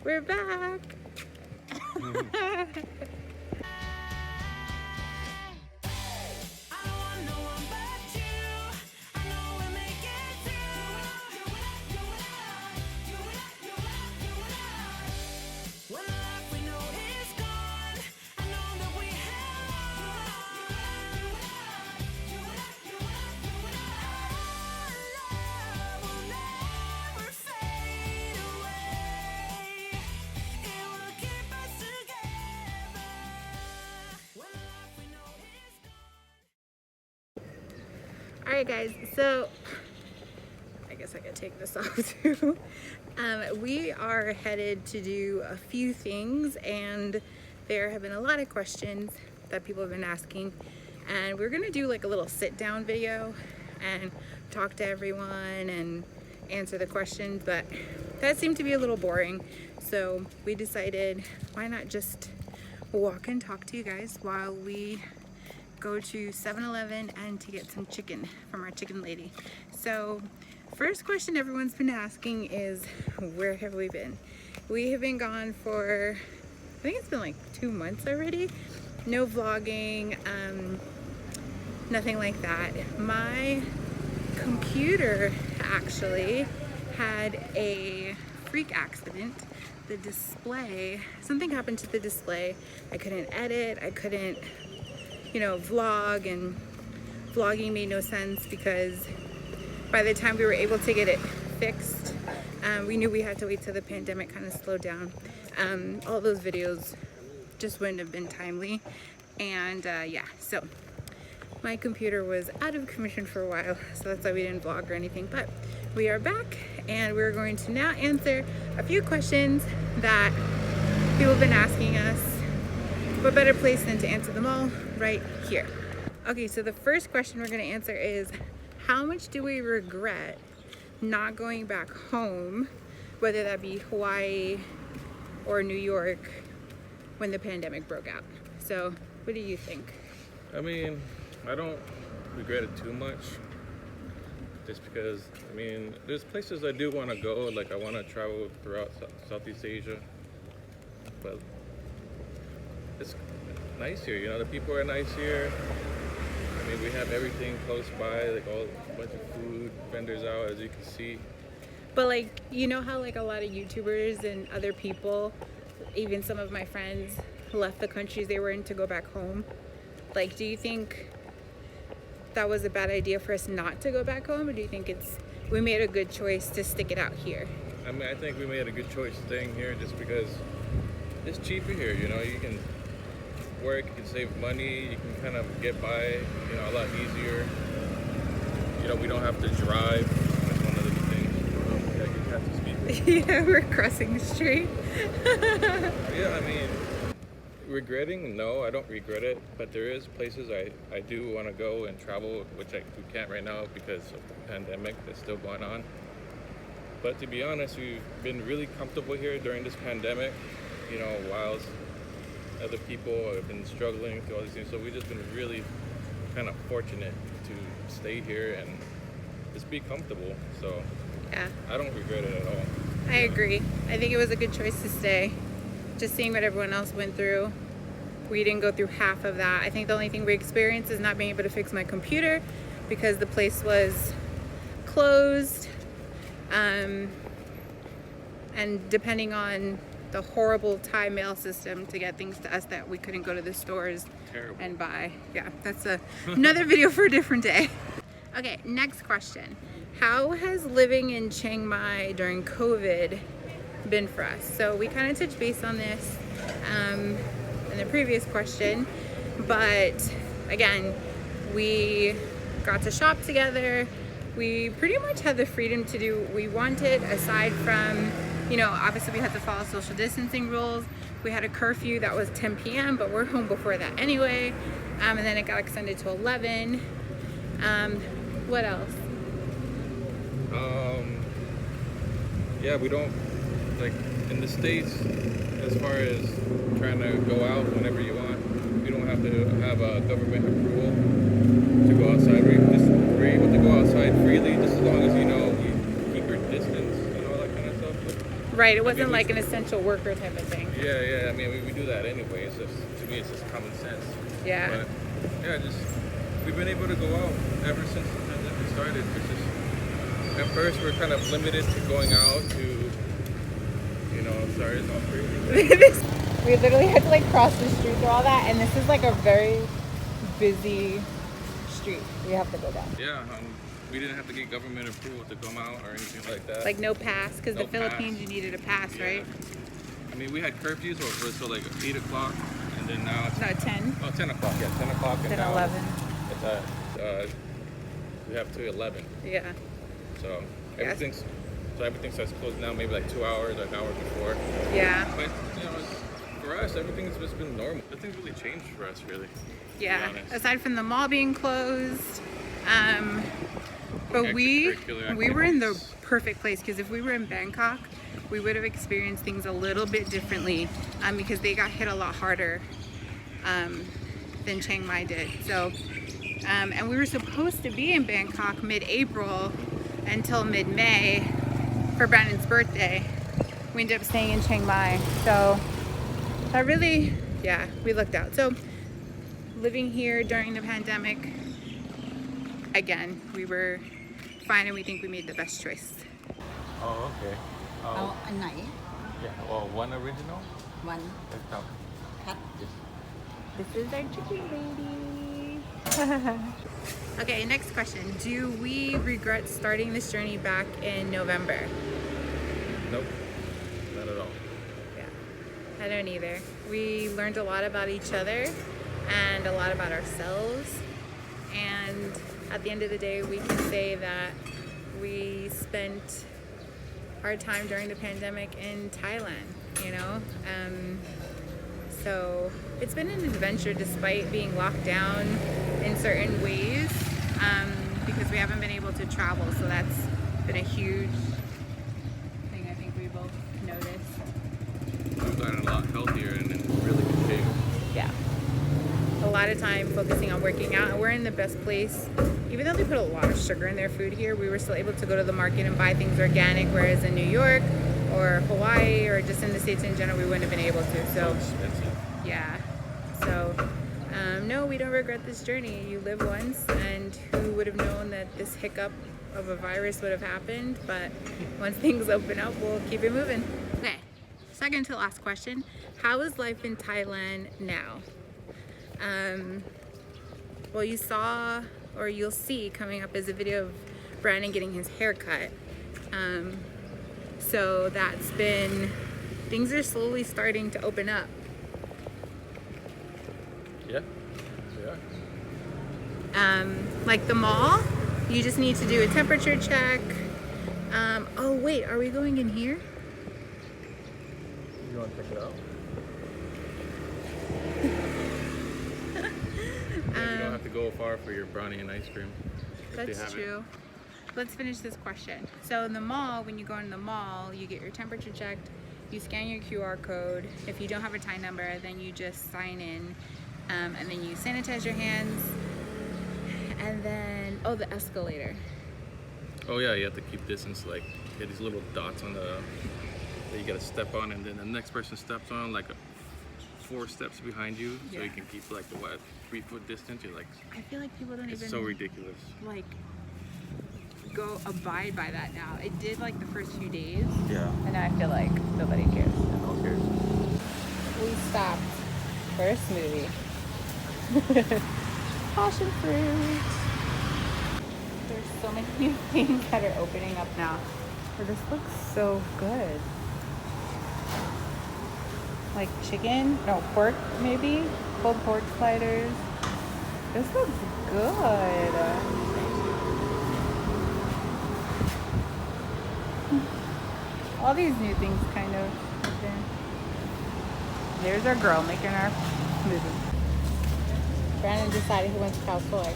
We're back. Alright guys, so I guess I could take this off too. We are headed to do a few things, and there have been a lot of questions that people have been asking, and we're gonna do like a little sit down video and talk to everyone and answer the questions, but that seemed to be a little boring, so we decided why not just walk and talk to you guys while we go to 7-Eleven and to get some chicken from our chicken lady. So first question everyone's been asking is, where have we been? We have been gone for, I think it's been like 2 months already. No vlogging, nothing like that. My computer actually had a freak accident. The display, something happened to the display. I couldn't edit, I couldn't, you know, vlog, and vlogging made no sense because by the time we were able to get it fixed, we knew we had to wait till the pandemic kind of slowed down. All those videos just wouldn't have been timely, and yeah, so my computer was out of commission for a while, so that's why we didn't vlog or anything. But we are back, and we're going to now answer a few questions that people have been asking us. What better place than to answer them all right here. Okay, so the first question we're going to answer is, how much do we regret not going back home, whether that be Hawaii or New York, when the pandemic broke out? So what do you think? I mean, I don't regret it too much, just because, I mean, there's places I do want to go, like I want to travel throughout Southeast Asia, but it's nice here, you know, the people are nice here. I mean, we have everything close by, like a bunch of food vendors out, as you can see. But like, you know how like a lot of YouTubers and other people, even some of my friends, left the countries they were in to go back home? Like, do you think that was a bad idea for us not to go back home, or do you think we made a good choice to stick it out here? I mean, I think we made a good choice staying here just because it's cheaper here, you know, you can work, you can save money, you can kind of get by, you know, a lot easier. You know, we don't have to drive. That's one of the things. Yeah, you have to speak. Yeah, we're crossing the street. Yeah, I mean, regretting, no, I don't regret it, but there is places I do want to go and travel, which we can't right now because of the pandemic that's still going on. But to be honest, we've been really comfortable here during this pandemic, you know, whilst other people have been struggling through all these things. So we've just been really kind of fortunate to stay here and just be comfortable. So yeah, I don't regret it at all. I agree. I think it was a good choice to stay. Just seeing what everyone else went through, we didn't go through half of that. I think the only thing we experienced is not being able to fix my computer because the place was closed. And depending on the horrible Thai mail system to get things to us, that we couldn't go to the stores and buy. Yeah, that's another video for a different day. Okay, next question. How has living in Chiang Mai during COVID been for us? So we kind of touched base on this in the previous question, but again, we got to shop together. We pretty much had the freedom to do what we wanted, aside from, you know, obviously we had to follow social distancing rules. We had a curfew that was 10 p.m., but we're home before that anyway. And then it got extended to 11. What else? Yeah, we don't, like in the States, as far as trying to go out whenever you want, you don't have to have a government approval to go outside. We're able to go outside freely, just as long as, you know, you keep your distance and all that kind of stuff. Right, it wasn't like an essential worker type of thing. Yeah. I mean, we do that anyway. It's just, to me, it's just common sense. Yeah. But yeah, just we've been able to go out ever since the pandemic started. It's just at first we're kind of limited to going out to, you know, sorry, it's all crazy. We literally had to like cross the street through all that, and this is like a very busy street. We have to go down. Yeah, we didn't have to get government approval to come out or anything like that. Like no pass, because No the Philippines pass. you needed a pass, Yeah. right? I mean, we had curfews so like 8 o'clock, and then now it's No, 10. 10 o'clock. Yeah, 10 o'clock, and 10, now 11. it's we have to 11. Yeah. So Yes. everything starts closed now, maybe like 2 hours or an hour before. Yeah. But you know, for us, everything's just been normal. Nothing's really changed for us, really. Yeah. To be honest. Aside from the mall being closed, but we Extracurricular were in the activities. perfect place, because if we were in Bangkok, we would have experienced things a little bit differently, because they got hit a lot harder than Chiang Mai did. So, and we were supposed to be in Bangkok mid-April until mid-May for Brandon's birthday. We ended up staying in Chiang Mai. So that really, yeah, we looked out. So living here during the pandemic, again, we were fine, and we think we made the best choice. Oh, okay. เอาอันไหน Yeah. Well, one original. วัน Let's count. คัด This is our chicken lady. Okay, next question. Do we regret starting this journey back in November? Nope. Not at all. Yeah, I don't either. We learned a lot about each other and a lot about ourselves. And at the end of the day, we can say that we spent our time during the pandemic in Thailand, you know? So it's been an adventure despite being locked down in certain ways, because we haven't been able to travel. So that's been a huge thing I think we both noticed. We've gotten a lot healthier and in really good shape. Yeah. A lot of time focusing on working out, and we're in the best place. Even though they put a lot of sugar in their food here, we were still able to go to the market and buy things organic, whereas in New York or Hawaii or just in the States in general, we wouldn't have been able to. So Expensive. yeah. So no, we don't regret this journey. You live once, and who would have known that this hiccup of a virus would have happened? But once things open up, we'll keep it moving. Okay, second to last question. How is life in Thailand now? Well, you saw, or you'll see coming up, is a video of Brandon getting his hair cut. So that's been, things are slowly starting to open up. Yeah. Like the mall, you just need to do a temperature check. Oh wait, are we going in here? You want to check it out? You don't have to go far for your brownie and ice cream. if they That's have it. true. Let's finish this question. So in the mall, when you go in the mall, you get your temperature checked, you scan your QR code. If you don't have a Thai number, then you just sign in, and then you sanitize your hands. And then, oh, the escalator. Oh yeah, you have to keep distance. Like, get these little dots on the that you gotta step on, and then the next person steps on like 4 steps behind you, so Yeah. you can keep like the 3-foot distance. You're like, I feel like people don't it's even so ridiculous. like go abide by that now. It did like the first few days, Yeah. and now I feel like nobody cares. Who cares? We stopped for a smoothie. Passion fruit. There's so many new things that are opening up now. But this looks so good. Like chicken, no, pork maybe, pulled pork sliders. This looks good. All these new things kind of open. There's our girl making our smoothie. Brandon decided he wants cow soy.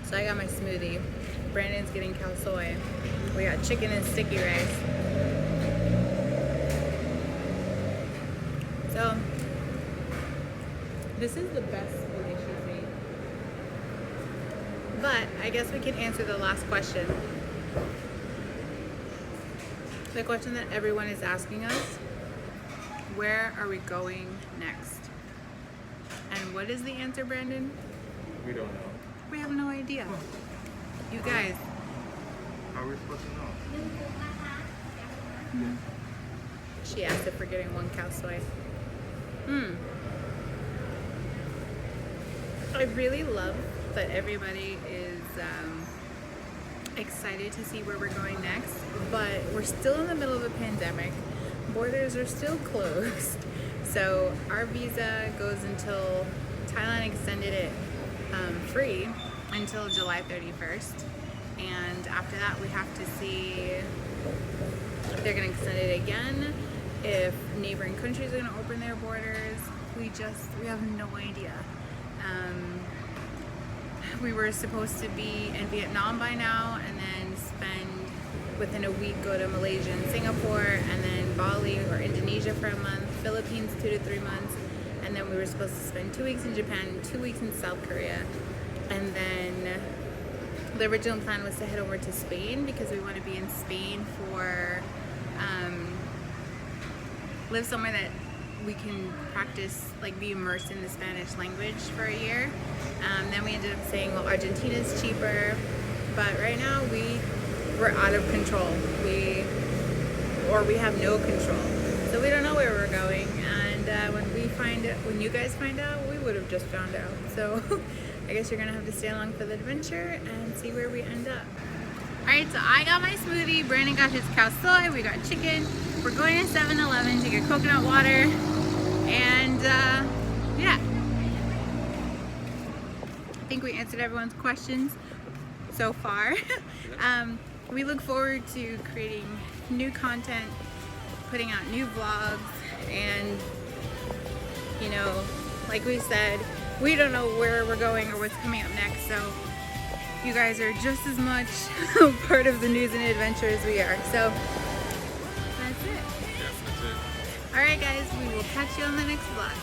So I got my smoothie. Brandon's getting cow soy. We got chicken and sticky rice. So this is the best smoothie she's made. But I guess we can answer the last question. The question that everyone is asking us, where are we going next? And what is the answer, Brandon? We don't know. We have no idea. You guys. How are we supposed to know? She asked if we're getting one cow soy. I really love that everybody is excited to see where we're going next, but we're still in the middle of a pandemic. Borders are still closed. So our visa goes until, Thailand extended it free until July 31st. And after that, we have to see if they're going to extend it again, if neighboring countries are going to open their borders. We have no idea. We were supposed to be in Vietnam by now, and then spend within a week, go to Malaysia and Singapore, and then Bali or Indonesia for a month, Philippines 2 to 3 months, and then we were supposed to spend 2 weeks in Japan and 2 weeks in South Korea. And then the original plan was to head over to Spain because we want to be in Spain for live somewhere that we can practice, like be immersed in the Spanish language for a year. Then we ended up saying, well, Argentina's cheaper, but right now we're out of control. We have no control, so we don't know where we're going. And when you guys find out, we would have just found out. So I guess you're gonna have to stay along for the adventure and see where we end up. All right, so I got my smoothie. Brandon got his cow soy. We got chicken. We're going to 7-Eleven to get coconut water, and yeah. I think we answered everyone's questions so far. We look forward to creating new content, putting out new vlogs, and you know, like we said, we don't know where we're going or what's coming up next, so you guys are just as much part of the news and adventure as we are. So that's it. Yeah, that's it. All right, guys, we will catch you on the next vlog.